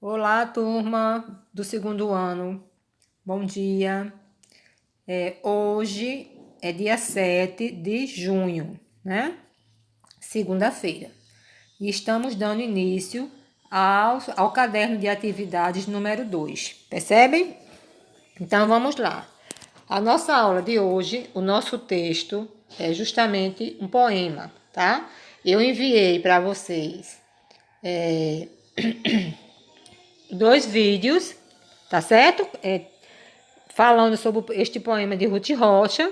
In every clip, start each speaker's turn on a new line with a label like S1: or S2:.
S1: Olá, turma do segundo ano. Bom dia. Hoje é dia 7 de junho, né? Segunda-feira. E estamos dando início ao caderno de atividades número 2. Percebem? Então, vamos lá. A nossa aula de hoje, o nosso texto é justamente um poema, tá? Eu enviei para vocês dois vídeos, tá certo? Falando sobre este poema de Ruth Rocha.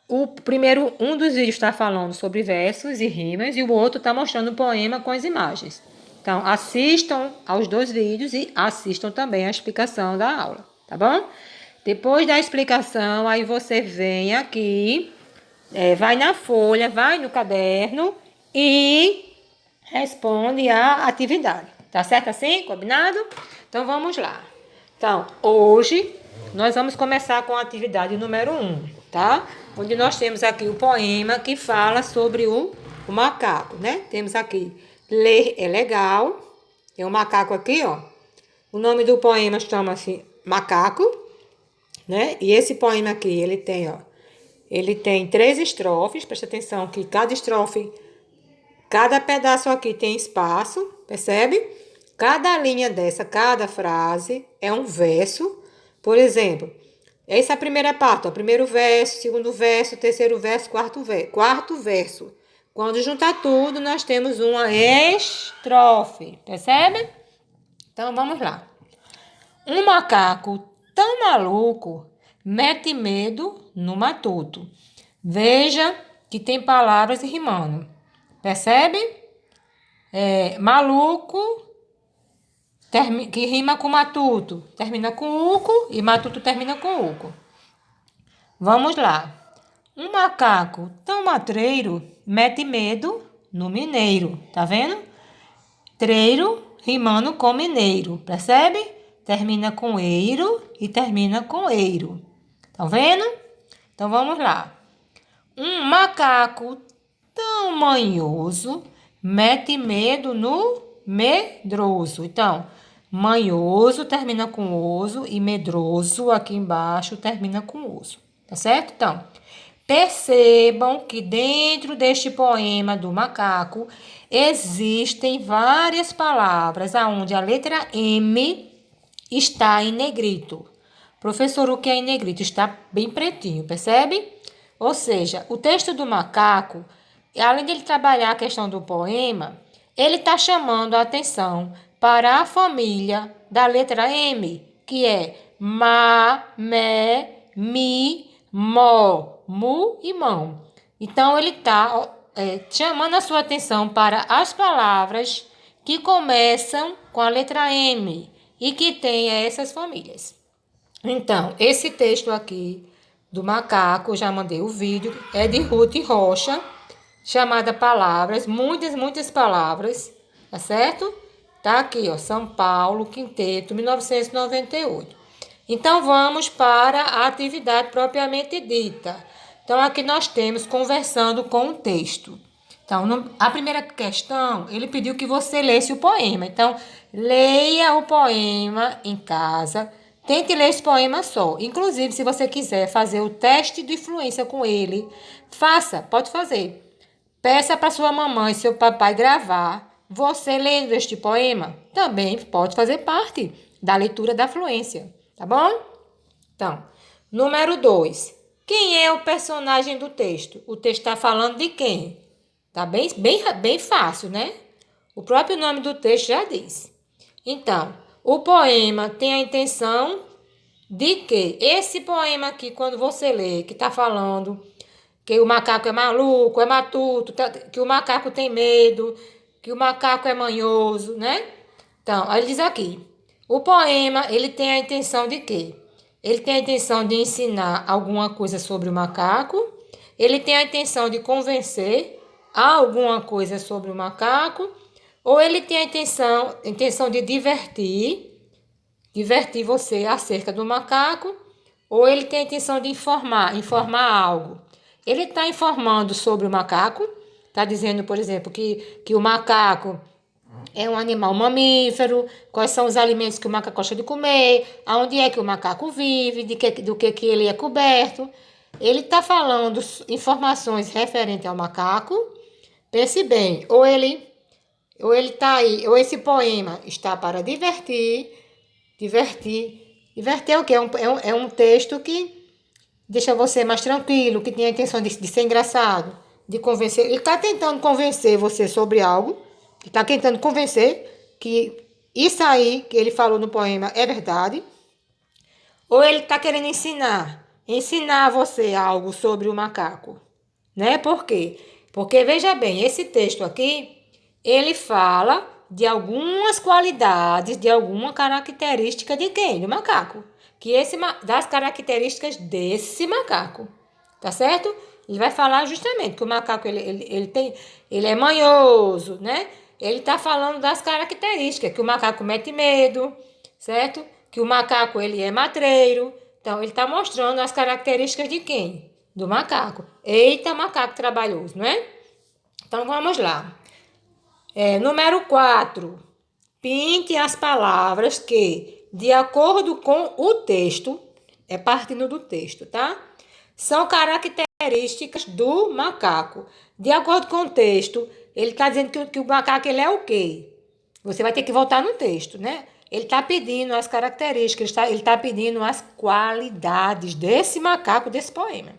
S1: Um dos vídeos está falando sobre versos e rimas e o outro está mostrando o poema com as imagens. Então, assistam aos dois vídeos e assistam também a explicação da aula, tá bom? Depois da explicação, aí você vem aqui, vai na folha, vai no caderno e responde a atividade. Tá certo assim? Combinado? Então, vamos lá. Então, hoje nós vamos começar com a atividade número 1, tá? Onde nós temos aqui o poema que fala sobre o macaco, né? Temos aqui, ler é legal. Tem um macaco aqui, ó. O nome do poema chama-se Macaco, né? E esse poema aqui, ele tem 3 estrofes. Presta atenção que cada pedaço aqui tem espaço, percebe? Cada linha dessa, cada frase é um verso. Por exemplo, essa é a primeira parte, ó, primeiro verso, segundo verso, terceiro verso, quarto verso. Quando juntar tudo, nós temos uma estrofe, percebe? Então, vamos lá. Um macaco tão maluco mete medo no matuto. Veja que tem palavras rimando. Percebe? Maluco, que rima com matuto, termina com uco e matuto termina com uco. Vamos lá. Um macaco tão matreiro mete medo no mineiro. Tá vendo? Treiro rimando com mineiro. Percebe? Termina com eiro e termina com eiro. Tá vendo? Então vamos lá. Um macaco tão manhoso mete medo no medroso. Então, manhoso termina com oso e medroso aqui embaixo termina com oso. Tá certo? Então, percebam que dentro deste poema do macaco existem várias palavras aonde a letra M está em negrito. Professor, o que é em negrito? Está bem pretinho, percebe? Ou seja, o texto do macaco, além de ele trabalhar a questão do poema, ele está chamando a atenção para a família da letra M, que é ma, me, mi, mo, mu e mão. Então, ele está chamando a sua atenção para as palavras que começam com a letra M e que têm essas famílias. Então, esse texto aqui do macaco, já mandei o vídeo, é de Ruth Rocha, chamada Palavras, muitas palavras, tá certo? Tá aqui, ó, São Paulo, Quinteto, 1998. Então, vamos para a atividade propriamente dita. Então, aqui nós temos conversando com o texto. Então, a primeira questão, ele pediu que você lesse o poema. Então, leia o poema em casa. Tente ler esse poema só. Inclusive, se você quiser fazer o teste de fluência com ele, faça, pode fazer. Peça para sua mamãe e seu papai gravar você lendo este poema. Também pode fazer parte da leitura da fluência, tá bom? Então, número 2. Quem é o personagem do texto? O texto está falando de quem? Tá bem fácil, né? O próprio nome do texto já diz. Então, o poema tem a intenção de que esse poema aqui, quando você lê, que está falando que o macaco é maluco, é matuto, que o macaco tem medo, que o macaco é manhoso, né? Então, aí ele diz aqui, o poema, ele tem a intenção de quê? Ele tem a intenção de ensinar alguma coisa sobre o macaco, ele tem a intenção de convencer alguma coisa sobre o macaco, ou ele tem a intenção de divertir você acerca do macaco, ou ele tem a intenção de informar algo. Ele está informando sobre o macaco, está dizendo, por exemplo, que o macaco É um animal mamífero, quais são os alimentos que o macaco gosta de comer, aonde é que o macaco vive, do que ele é coberto. Ele está falando informações referentes ao macaco. Pense bem, ou ele está aí, ou esse poema está para divertir é o quê? É um texto que deixa você mais tranquilo, que tem a intenção de ser engraçado, de convencer. Ele está tentando convencer você sobre algo, ele está tentando convencer que isso aí que ele falou no poema é verdade, ou ele está querendo ensinar você algo sobre o macaco, né? Por quê? Porque veja bem, esse texto aqui, ele fala de algumas qualidades, de alguma característica de quem? Do macaco. Das características desse macaco, tá certo? Ele vai falar justamente que o macaco ele é manhoso, né? Ele está falando das características, que o macaco mete medo, certo? Que o macaco ele é matreiro. Então, ele está mostrando as características de quem? Do macaco. Eita, macaco trabalhoso, não é? Então, vamos lá. Número 4. Pinte as palavras que, de acordo com o texto, partindo do texto, tá? São características do macaco. De acordo com o texto, ele está dizendo que o macaco ele é o quê? Você vai ter que voltar no texto, né? Ele está pedindo as características, ele está pedindo as qualidades desse macaco, desse poema.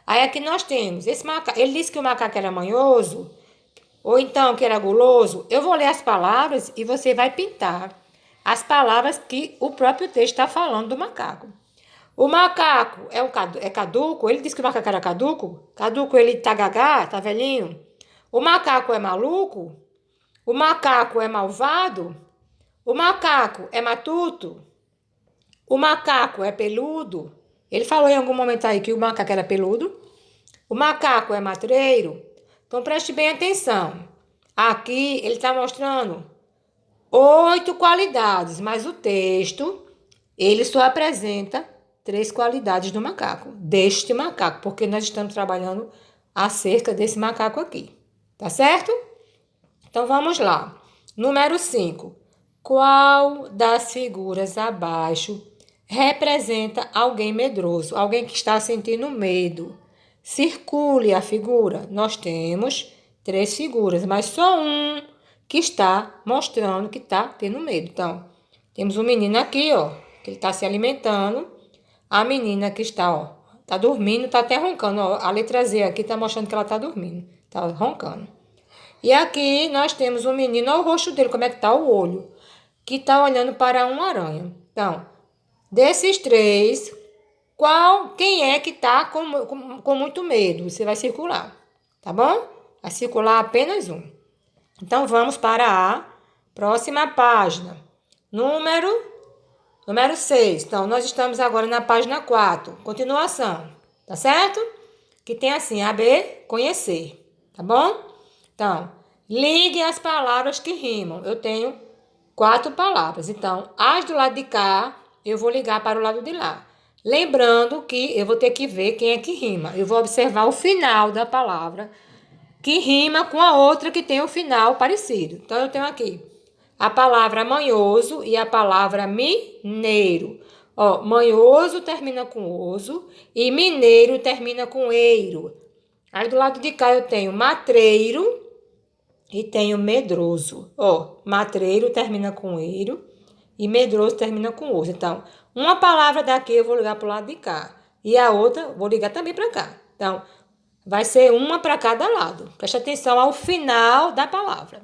S1: Aí aqui nós temos esse macaco. Ele disse que o macaco era manhoso, ou então que era guloso. Eu vou ler as palavras e você vai pintar as palavras que o próprio texto está falando do macaco. O macaco é caduco. Ele disse que o macaco era caduco. Caduco, ele tá gagá, tá velhinho. O macaco é maluco. O macaco é malvado. O macaco é matuto. O macaco é peludo. Ele falou em algum momento aí que o macaco era peludo. O macaco é matreiro. Então preste bem atenção. Aqui ele está mostrando 8 qualidades, mas o texto ele só apresenta 3 qualidades do macaco, deste macaco, porque nós estamos trabalhando acerca desse macaco aqui. Tá certo? Então vamos lá. Número 5. Qual das figuras abaixo representa alguém medroso, alguém que está sentindo medo? Circule a figura. Nós temos 3 figuras, mas só um que está mostrando que está tendo medo. Então, temos um menino aqui, ó, que ele está se alimentando. A menina que está, ó, está dormindo, está até roncando. Ó, a letra Z aqui está mostrando que ela está dormindo, está roncando. E aqui nós temos um menino, olha o rosto dele, como é que está o olho, que está olhando para uma aranha. Então, desses 3, quem é que está com muito medo? Você vai circular, tá bom? Vai circular apenas um. Então, vamos para a próxima página. Número 6. Então, nós estamos agora na página 4. Continuação, tá certo? Que tem assim, AB, conhecer, tá bom? Então, ligue as palavras que rimam. Eu tenho 4 palavras. Então, as do lado de cá, eu vou ligar para o lado de lá. Lembrando que eu vou ter que ver quem é que rima. Eu vou observar o final da palavra que rima com a outra que tem o final parecido. Então, eu tenho aqui a palavra manhoso e a palavra mineiro. Ó, manhoso termina com oso e mineiro termina com eiro. Aí, do lado de cá, eu tenho matreiro e tenho medroso. Ó, matreiro termina com eiro e medroso termina com oso. Então, uma palavra daqui eu vou ligar para o lado de cá. E a outra vou ligar também para cá. Então, vai ser uma para cada lado. Preste atenção ao final da palavra.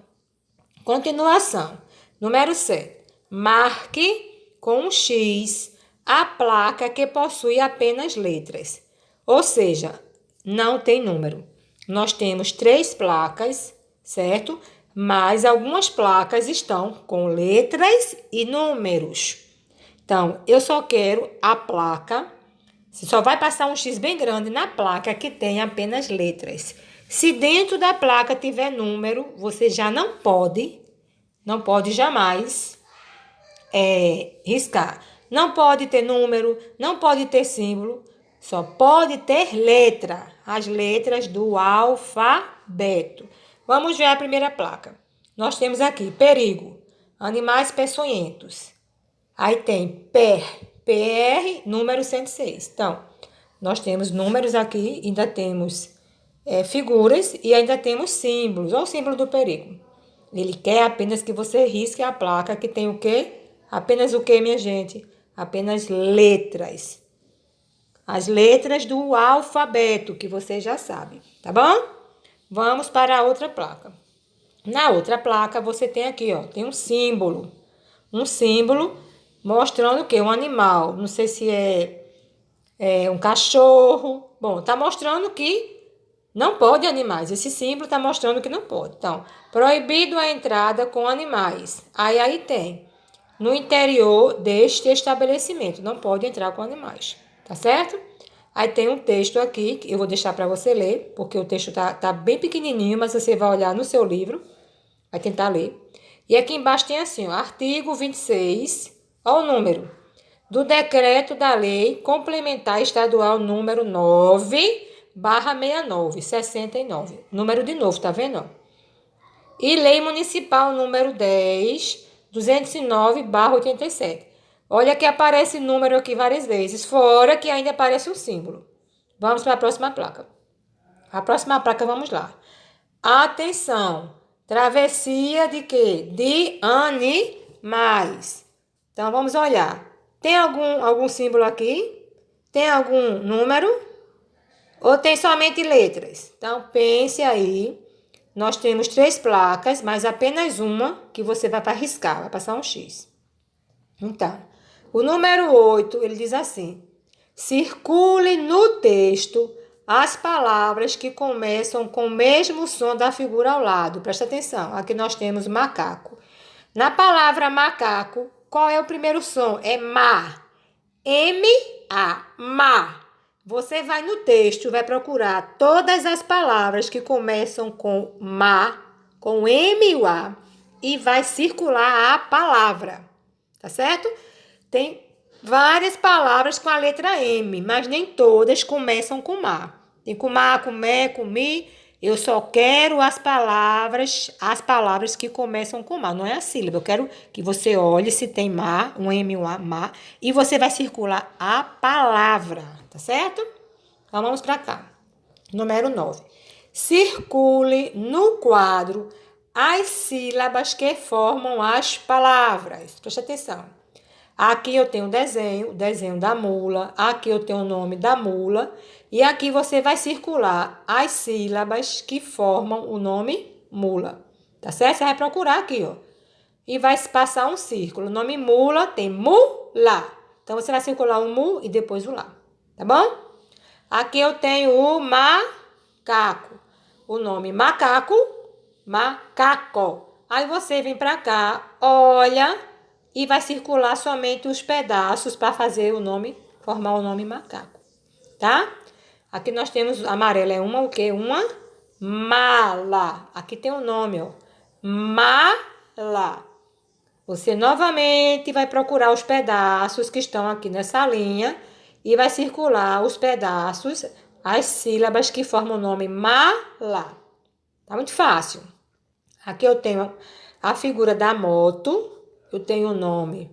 S1: Continuação. Número 7. Marque com um X a placa que possui apenas letras. Ou seja, não tem número. Nós temos 3 placas, certo? Mas algumas placas estão com letras e números. Então, eu só quero a placa. Você só vai passar um X bem grande na placa que tem apenas letras. Se dentro da placa tiver número, você já não pode jamais riscar. Não pode ter número, não pode ter símbolo, só pode ter letra, as letras do alfabeto. Vamos ver a primeira placa. nós temos aqui perigo, animais peçonhentos. Aí tem PR, número 106. Então, nós temos números aqui, ainda temos figuras e ainda temos símbolos. Olha o símbolo do perigo. Ele quer apenas que você risque a placa que tem o quê? Apenas o quê, minha gente? Apenas letras. As letras do alfabeto, que você já sabe, tá bom? Vamos para a outra placa. Na outra placa, você tem aqui, ó, tem um símbolo. Um símbolo mostrando o quê? Um animal. Não sei se é um cachorro. Bom, tá mostrando que não pode animais. Esse símbolo tá mostrando que não pode. Então, proibido a entrada com animais. Aí tem. No interior deste estabelecimento. Não pode entrar com animais. Tá certo? Aí tem um texto aqui, que eu vou deixar para você ler, porque o texto tá bem pequenininho, mas você vai olhar no seu livro. Vai tentar ler. E aqui embaixo tem assim, ó, artigo 26, ó o número, do decreto da lei complementar estadual número 9/69, 69. Número de novo, tá vendo? E lei municipal número 10, 209/87. Olha que aparece número aqui várias vezes, fora que ainda aparece o símbolo. Vamos para a próxima placa. A próxima placa, vamos lá. Atenção! Travessia de quê? De animais. Então, vamos olhar. Tem algum símbolo aqui? Tem algum número? Ou tem somente letras? Então, pense aí. Nós temos 3 placas, mas apenas uma que você vai riscar, vai passar um X. Então, o número 8, ele diz assim: circule no texto as palavras que começam com o mesmo som da figura ao lado. Presta atenção, aqui nós temos macaco. Na palavra macaco, qual é o primeiro som? É ma. M-A, ma. Você vai no texto, vai procurar todas as palavras que começam com ma, com M e o A, e vai circular a palavra. Tá certo? Tem várias palavras com a letra M, mas nem todas começam com ma. Tem com ma, com me, com mi. Eu só quero as palavras que começam com ma. Não é a sílaba. Eu quero que você olhe se tem ma, um M, um A, ma, e você vai circular a palavra, tá certo? Então vamos para cá. Número 9. Circule no quadro as sílabas que formam as palavras. Preste atenção. Aqui eu tenho o desenho da mula. Aqui eu tenho o nome da mula. E aqui você vai circular as sílabas que formam o nome mula. Tá certo? Você vai procurar aqui, ó. E vai passar um círculo. O nome mula tem mula. Então você vai circular o mu e depois o lá. Tá bom? Aqui eu tenho o macaco. O nome macaco, macaco. Aí você vem pra cá, olha e vai circular somente os pedaços para fazer o nome, formar o nome macaco, tá? Aqui nós temos, amarelo é uma o quê? Uma mala. Aqui tem o nome, ó. Mala. Você novamente vai procurar os pedaços que estão aqui nessa linha e vai circular os pedaços, as sílabas que formam o nome mala. Tá muito fácil. Aqui eu tenho a figura da moto. Eu tenho o nome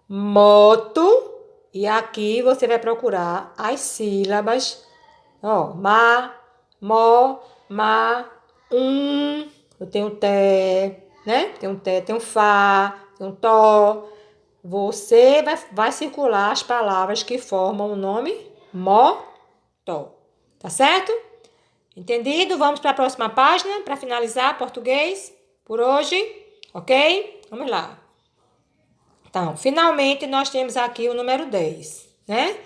S1: moto. E aqui você vai procurar as sílabas. Ó, ma, mo, ma, Eu tenho té, né? Tem um té, tem um fá, tem um tó. Você vai circular as palavras que formam o nome moto. Tá certo? Entendido? Vamos para a próxima página para finalizar português por hoje. Ok? Vamos lá. Então, finalmente, nós temos aqui o número 10, né?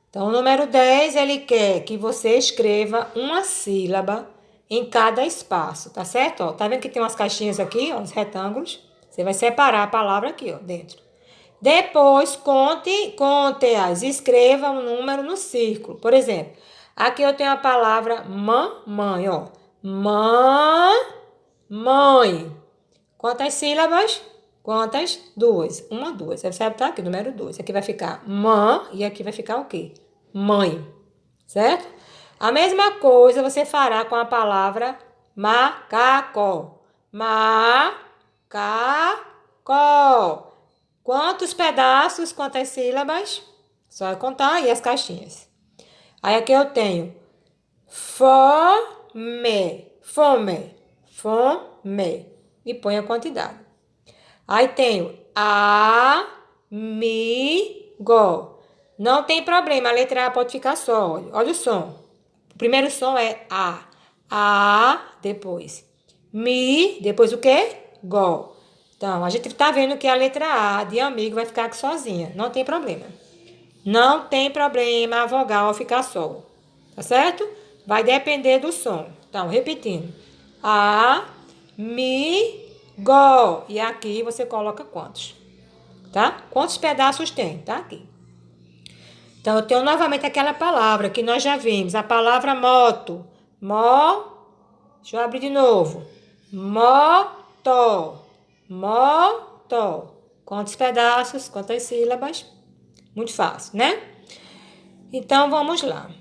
S1: Então, o número 10, ele quer que você escreva uma sílaba em cada espaço, tá certo? Ó, tá vendo que tem umas caixinhas aqui, ó, uns retângulos? Você vai separar a palavra aqui, ó, dentro. Depois, conte-as, escreva um número no círculo. Por exemplo, aqui eu tenho a palavra mamãe, ó. Mãe. Quantas sílabas? Quantas? 2. 1, 2. Você vai botar aqui, número 2. Aqui vai ficar mã e aqui vai ficar o quê? Mãe. Certo? A mesma coisa você fará com a palavra macaco. Macaco. Quantos pedaços, quantas sílabas? Só eu contar aí as caixinhas. Aí aqui eu tenho fome, fome, fome. E põe a quantidade. Aí tenho amigo. Não tem problema, a letra A pode ficar só. Olha o som. O primeiro som é A. A, depois. Mi, depois o quê? Go. Então, a gente tá vendo que a letra A de amigo vai ficar aqui sozinha. Não tem problema. Não tem problema a vogal ficar só. Tá certo? Vai depender do som. Então, repetindo. A, mi, go. E aqui você coloca quantos? Tá? Quantos pedaços tem? Tá aqui. Então, eu tenho novamente aquela palavra que nós já vimos. A palavra moto. Deixa eu abrir de novo. Moto. Moto. Quantos pedaços? Quantas sílabas? Muito fácil, né? Então, vamos lá.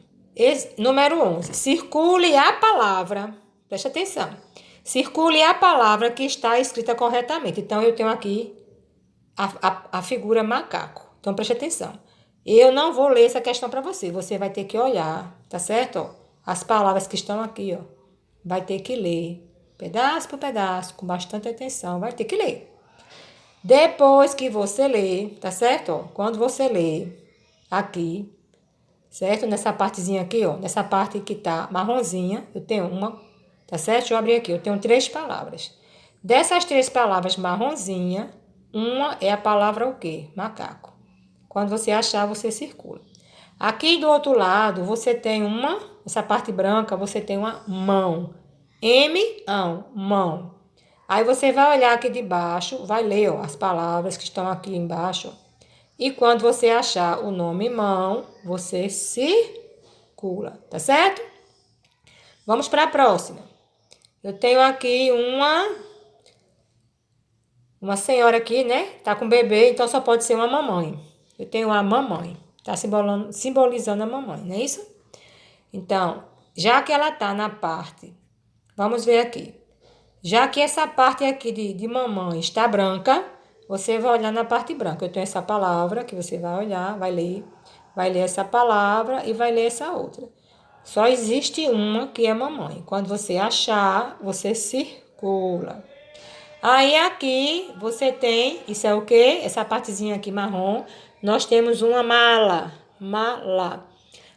S1: Número 11. Circule a palavra. Preste atenção. Circule a palavra que está escrita corretamente. Então, eu tenho aqui a figura macaco. Então, preste atenção. Eu não vou ler essa questão para você. Você vai ter que olhar, tá certo? Ó, as palavras que estão aqui, ó. Vai ter que ler. Pedaço por pedaço, com bastante atenção. Vai ter que ler. Depois que você lê, tá certo? Ó, quando você lê aqui, certo? Nessa partezinha aqui, ó. Nessa parte que tá marronzinha, eu tenho uma, tá certo? Deixa eu abrir aqui. Eu tenho 3 palavras. Dessas 3 palavras marronzinha, uma é a palavra o quê? Macaco. Quando você achar, você circula. Aqui do outro lado, você tem essa parte branca, você tem uma mão. Mão. Aí você vai olhar aqui de baixo, vai ler, ó, as palavras que estão aqui embaixo. E quando você achar o nome mão, você circula, tá certo? Vamos para a próxima. Eu tenho aqui uma senhora aqui, né? Tá com bebê, então só pode ser uma mamãe. Eu tenho a mamãe. Tá simbolizando a mamãe, não é isso? Então, já que ela tá na parte, vamos ver aqui. Já que essa parte aqui de mamãe está branca, você vai olhar na parte branca. Eu tenho essa palavra que você vai olhar, vai ler essa palavra e vai ler essa outra. Só existe uma que é mamãe. Quando você achar, você circula. Aí aqui você tem, isso é o quê? Essa partezinha aqui marrom, nós temos uma mala.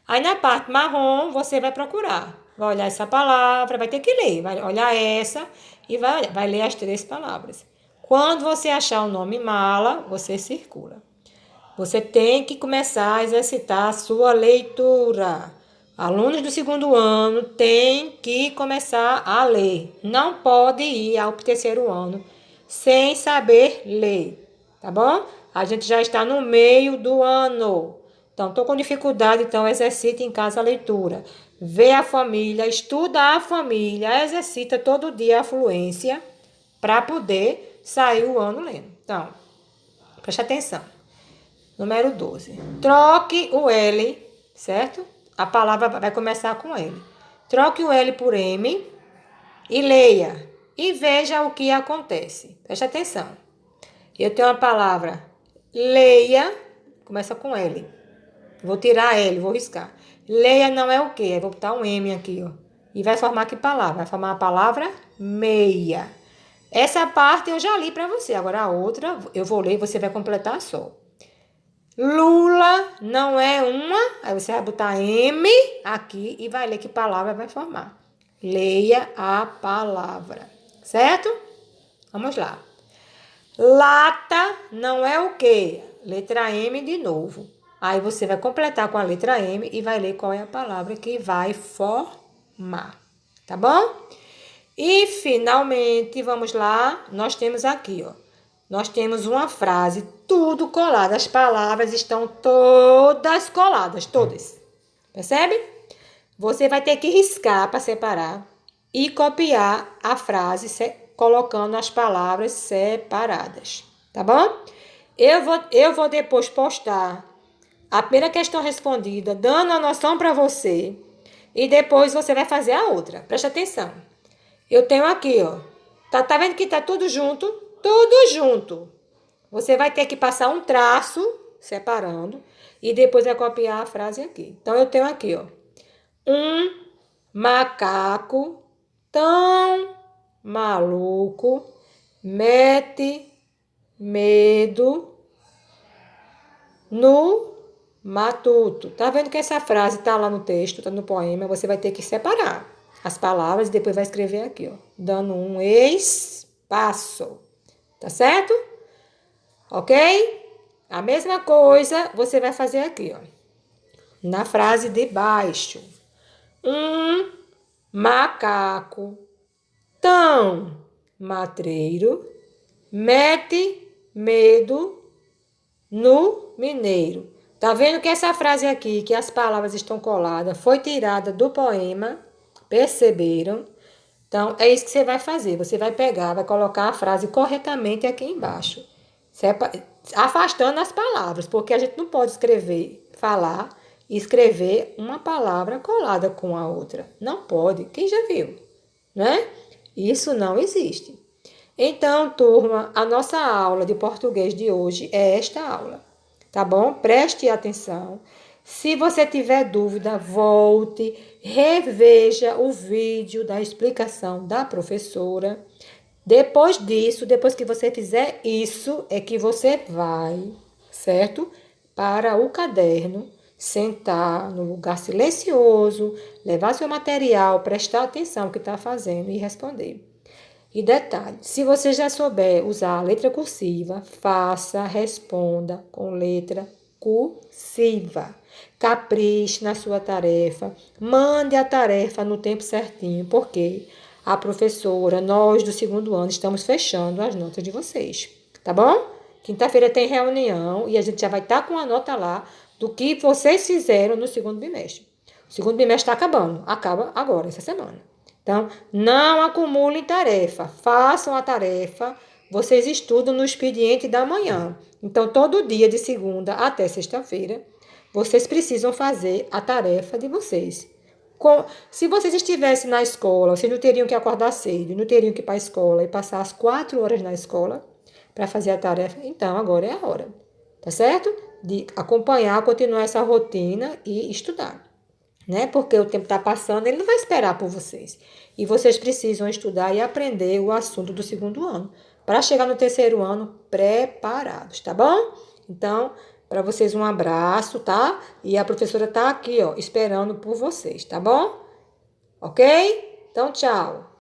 S1: Aí na parte marrom você vai procurar. Vai olhar essa palavra, vai ter que ler. Vai olhar essa e vai ler as 3 palavras. Quando você achar o nome mala, você circula. Você tem que começar a exercitar a sua leitura. Alunos do 2º ano têm que começar a ler. Não pode ir ao 3º ano sem saber ler, tá bom? A gente já está no meio do ano. Então, estou com dificuldade, então exercite em casa a leitura. Vê a família, estuda a família, exercita todo dia a fluência para poder sair o ano lendo. Então, preste atenção. Número 12. Troque o L, certo? A palavra vai começar com L. Troque o L por M e leia. E veja o que acontece. Preste atenção. Eu tenho uma palavra leia, começa com L. Vou tirar L, vou riscar. Leia não é o quê? Vou botar um M aqui, ó. E vai formar que palavra? Vai formar a palavra meia. Essa parte eu já li para você. Agora a outra eu vou ler e você vai completar só. Lula não é uma, aí você vai botar M aqui e vai ler que palavra vai formar. Leia a palavra, certo? Vamos lá. Lata não é o quê? Letra M de novo. Aí você vai completar com a letra M e vai ler qual é a palavra que vai formar, tá bom? E finalmente, vamos lá, nós temos aqui, ó. Nós temos uma frase, tudo colado. As palavras estão todas coladas, todas. Percebe? Você vai ter que riscar para separar e copiar a frase colocando as palavras separadas. Tá bom? Eu vou depois postar a primeira questão respondida, dando a noção para você. E depois você vai fazer a outra. Preste atenção. Eu tenho aqui, ó. Tá vendo que tá tudo junto? Tudo junto. Você vai ter que passar um traço separando e depois vai copiar a frase aqui. Então, eu tenho aqui, ó. Um macaco tão maluco mete medo no matuto. Tá vendo que essa frase tá lá no texto, tá no poema, você vai ter que separar as palavras e depois vai escrever aqui, ó, dando um espaço. Tá certo? Ok? A mesma coisa você vai fazer aqui, ó, na frase de baixo. Um macaco tão matreiro mete medo no mineiro. Tá vendo que essa frase aqui, que as palavras estão coladas, foi tirada do poema? Perceberam? Então, é isso que você vai fazer. Você vai pegar, vai colocar a frase corretamente aqui embaixo. Afastando as palavras, porque a gente não pode escrever, falar e escrever uma palavra colada com a outra. Não pode. Quem já viu? Né? Isso não existe. Então, turma, a nossa aula de português de hoje é esta aula, tá bom? Preste atenção. Se você tiver dúvida, volte, reveja o vídeo da explicação da professora. Depois disso, depois que você fizer isso, é que você vai, certo? Para o caderno, sentar no lugar silencioso, levar seu material, prestar atenção no que está fazendo e responder. E detalhe, se você já souber usar a letra cursiva, faça, responda com letra cursiva. Capriche na sua tarefa, mande a tarefa no tempo certinho, porque a professora, nós do segundo ano, estamos fechando as notas de vocês, tá bom? Quinta-feira tem reunião e a gente já vai estar com a nota lá do que vocês fizeram no segundo bimestre. O segundo bimestre está acabando, acaba agora, essa semana. Então, não acumulem tarefa, façam a tarefa, vocês estudam no expediente da manhã. Então, todo dia, de segunda até sexta-feira, vocês precisam fazer a tarefa de vocês. Se vocês estivessem na escola, vocês não teriam que acordar cedo, não teriam que ir para a escola e passar as 4 horas na escola para fazer a tarefa. Então, agora é a hora, tá certo? De acompanhar, continuar essa rotina e estudar. Né? Porque o tempo está passando, ele não vai esperar por vocês. E vocês precisam estudar e aprender o assunto do segundo ano, para chegar no terceiro ano preparados, tá bom? Então, para vocês um abraço, tá? E a professora tá aqui, ó, esperando por vocês, tá bom? Ok? Então, tchau.